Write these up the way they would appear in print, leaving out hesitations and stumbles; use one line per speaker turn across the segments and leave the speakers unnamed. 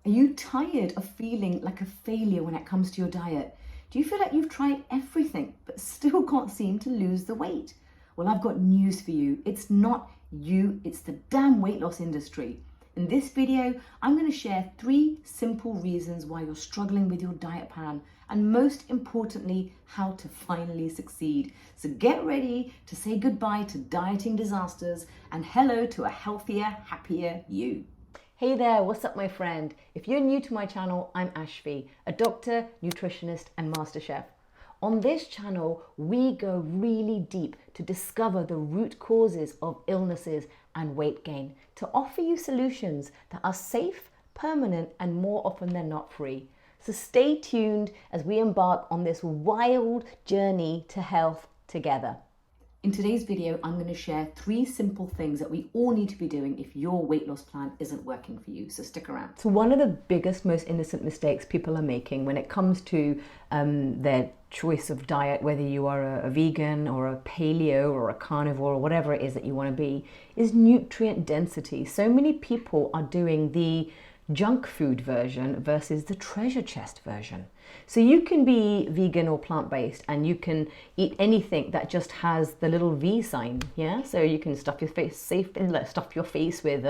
Are you tired of feeling like a failure when it comes to your diet? Do you feel like you've tried everything but still can't seem to lose the weight? Well, I've got news for you. It's not you, it's the damn weight loss industry. In this video, I'm going to share 3 simple reasons why you're struggling with your diet plan, and most importantly, how to finally succeed. So get ready to say goodbye to dieting disasters and hello to a healthier, happier you. Hey there, what's up my friend? If you're new to my channel, I'm Ashvi, a doctor, nutritionist and master chef. On this channel, we go really deep to discover the root causes of illnesses and weight gain, to offer you solutions that are safe, permanent and more often than not free. So stay tuned as we embark on this wild journey to health together. In today's video, I'm going to share 3 simple things that we all need to be doing if your weight loss plan isn't working for you. So stick around. So one of the biggest, most innocent mistakes people are making when it comes to their choice of diet, whether you are a vegan or a paleo or a carnivore or whatever it is that you want to be, is nutrient density. So many people are doing the junk food version versus the treasure chest version. So you can be vegan or plant-based and you can eat anything that just has the little V sign, yeah? So you can stuff your face with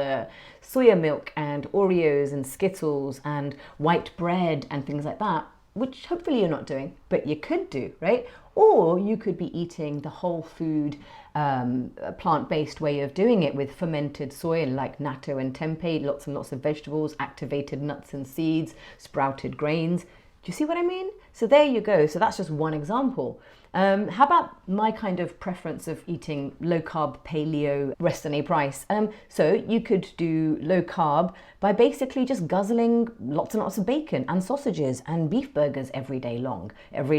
soya milk and Oreos and Skittles and white bread and things like that, which hopefully you're not doing, but you could do, right? Or you could be eating the whole food, plant-based way of doing it with fermented soy like natto and tempeh, lots and lots of vegetables, activated nuts and seeds, sprouted grains. Do you see what I mean? So there you go. So that's just one example. How about my kind of preference of eating low carb, paleo, rest on a price? So you could do low carb by basically just guzzling lots and lots of bacon and sausages and beef burgers every day long, every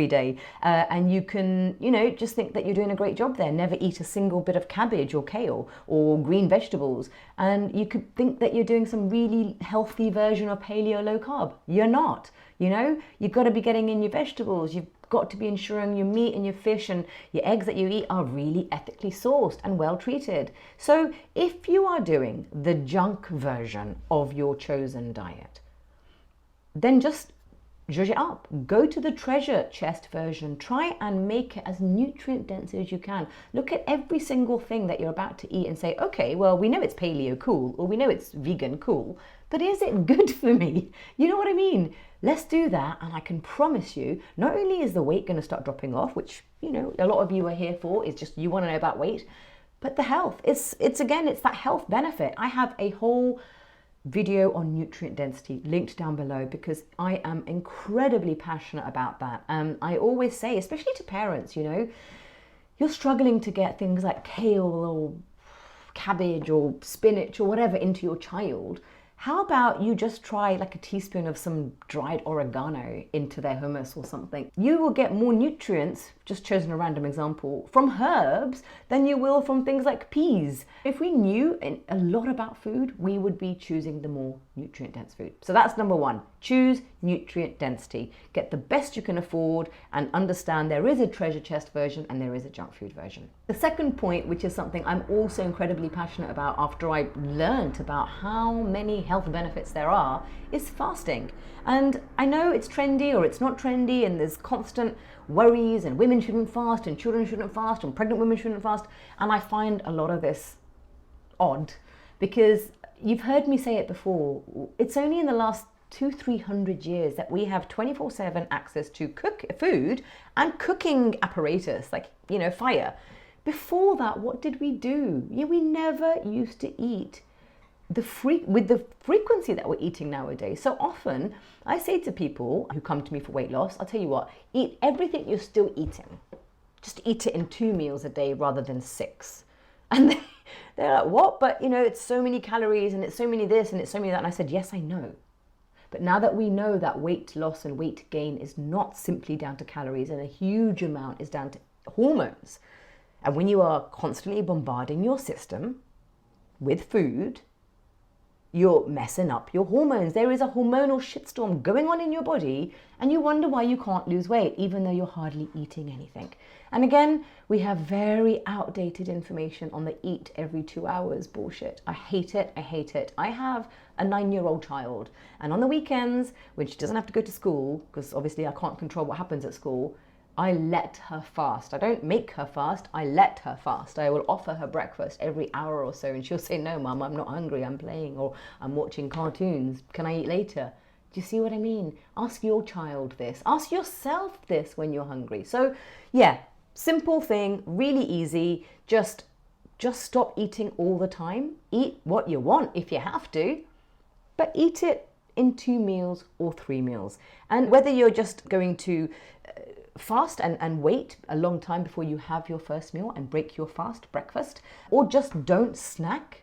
day. And you can, just think that you're doing a great job there. Never eat a single bit of cabbage or kale or green vegetables. And you could think that you're doing some really healthy version of paleo low carb. You're not. You've got to be getting in your vegetables. You've got to be ensuring your meat and your fish and your eggs that you eat are really ethically sourced and well treated. So if you are doing the junk version of your chosen diet, then just zhuzh it up. Go to the treasure chest version. Try and make it as nutrient dense as you can. Look at every single thing that you're about to eat and say, okay, well, we know it's paleo, cool, or we know it's vegan, cool, but is it good for me? You know what I mean? Let's do that, and I can promise you, not only is the weight going to start dropping off, which, a lot of you are here for, is just you want to know about weight, but the health. It's that health benefit. I have a whole video on nutrient density linked down below because I am incredibly passionate about that. I always say, especially to parents, you're struggling to get things like kale or cabbage or spinach or whatever into your child. How about you just try like a teaspoon of some dried oregano into their hummus or something? You will get more nutrients, just chosen a random example, from herbs than you will from things like peas. If we knew a lot about food, we would be choosing the more nutrient dense food. So that's number 1. Choose nutrient density. Get the best you can afford and understand there is a treasure chest version and there is a junk food version. The second point, which is something I'm also incredibly passionate about after I learned about how many health benefits there are, is fasting. And I know it's trendy or it's not trendy and there's constant worries and women shouldn't fast and children shouldn't fast and pregnant women shouldn't fast. And I find a lot of this odd because you've heard me say it before. It's only in the last 200-300 years that we have 24/7 access to food and cooking apparatus like fire. Before that, what did we do? We never used to eat with the frequency that we're eating nowadays. So often I say to people who come to me for weight loss, I'll tell you what, eat everything you're still eating. Just eat it in 2 meals a day rather than 6. And they're like, what? But it's so many calories and it's so many this and it's so many that. And I said, yes, I know. But now that we know that weight loss and weight gain is not simply down to calories and a huge amount is down to hormones. And when you are constantly bombarding your system with food, you're messing up your hormones. There is a hormonal shitstorm going on in your body and you wonder why you can't lose weight even though you're hardly eating anything. And again, we have very outdated information on the eat every 2 hours bullshit. I hate it. I hate it. I have a 9-year-old child. And on the weekends, when she doesn't have to go to school, because obviously I can't control what happens at school, I let her fast. I don't make her fast, I let her fast. I will offer her breakfast every hour or so and she'll say, no, Mum, I'm not hungry, I'm playing, or I'm watching cartoons. Can I eat later? Do you see what I mean? Ask your child this. Ask yourself this when you're hungry. So yeah, simple thing, really easy. Just stop eating all the time. Eat what you want if you have to, but eat it in 2 meals or 3 meals. And whether you're just going to fast and wait a long time before you have your first meal and break your fast breakfast, or just don't snack,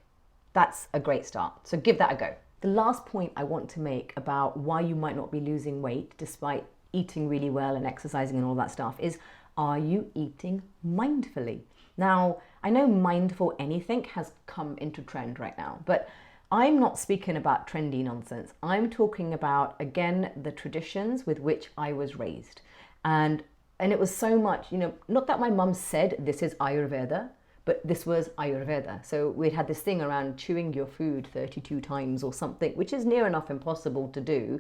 that's a great start. So give that a go. The last point I want to make about why you might not be losing weight despite eating really well and exercising and all that stuff is, are you eating mindfully? Now, I know mindful anything has come into trend right now, but I'm not speaking about trendy nonsense. I'm talking about, again, the traditions with which I was raised. And it was so much, not that my mum said this is Ayurveda, but this was Ayurveda. So we'd had this thing around chewing your food 32 times or something, which is near enough impossible to do.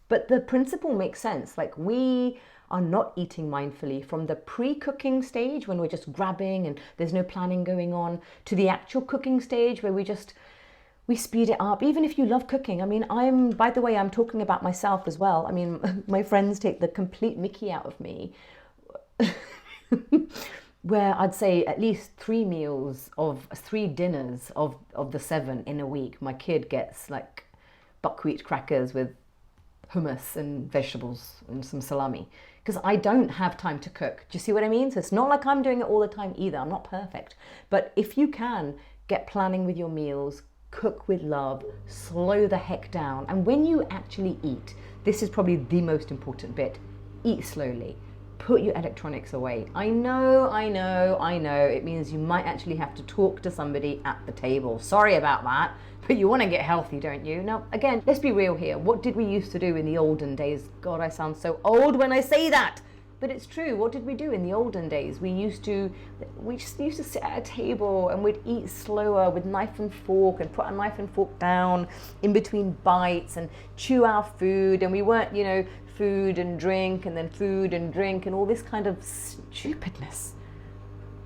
But the principle makes sense. Like, we are not eating mindfully from the pre-cooking stage when we're just grabbing and there's no planning going on, to the actual cooking stage where we speed it up. Even if you love cooking. I mean, by the way, I'm talking about myself as well. I mean, my friends take the complete mickey out of me. Where I'd say at least 3 dinners of the 7 in a week, my kid gets like buckwheat crackers with hummus and vegetables and some salami, because I don't have time to cook. Do you see what I mean? So it's not like I'm doing it all the time either. I'm not perfect. But if you can, get planning with your meals, cook with love, slow the heck down. And when you actually eat, this is probably the most important bit, eat slowly. Put your electronics away. I know, it means you might actually have to talk to somebody at the table. Sorry about that, but you want to get healthy, don't you? Now, again, let's be real here. What did we used to do in the olden days? God, I sound so old when I say that. But it's true. What did we do in the olden days? We just used to sit at a table and we'd eat slower with knife and fork and put a knife and fork down in between bites and chew our food. And we weren't, food and drink and then food and drink and all this kind of stupidness.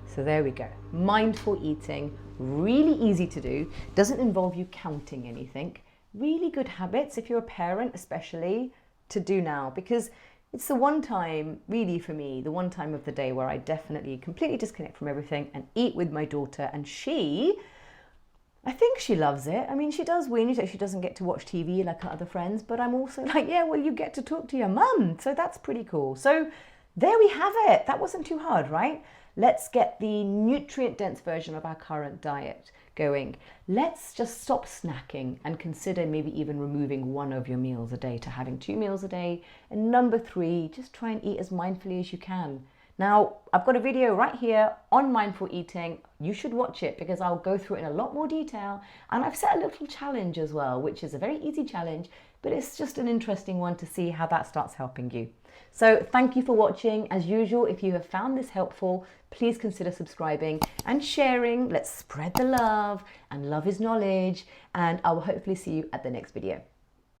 So there we go. Mindful eating, really easy to do. Doesn't involve you counting anything. Really good habits, if you're a parent especially, to do now, because it's the one time, really for me, the one time of the day where I definitely completely disconnect from everything and eat with my daughter. And I think she loves it. I mean, she does whinge that she doesn't get to watch TV like her other friends, but I'm also like, yeah, well, you get to talk to your mum. So that's pretty cool. So there we have it. That wasn't too hard, right? Let's get the nutrient-dense version of our current diet going. Let's just stop snacking and consider maybe even removing 1 of your meals a day to having 2 meals a day. And number 3, just try and eat as mindfully as you can. Now, I've got a video right here on mindful eating. You should watch it because I'll go through it in a lot more detail. And I've set a little challenge as well, which is a very easy challenge, but it's just an interesting one to see how that starts helping you. So thank you for watching. As usual, if you have found this helpful, please consider subscribing and sharing. Let's spread the love, and love is knowledge. And I will hopefully see you at the next video.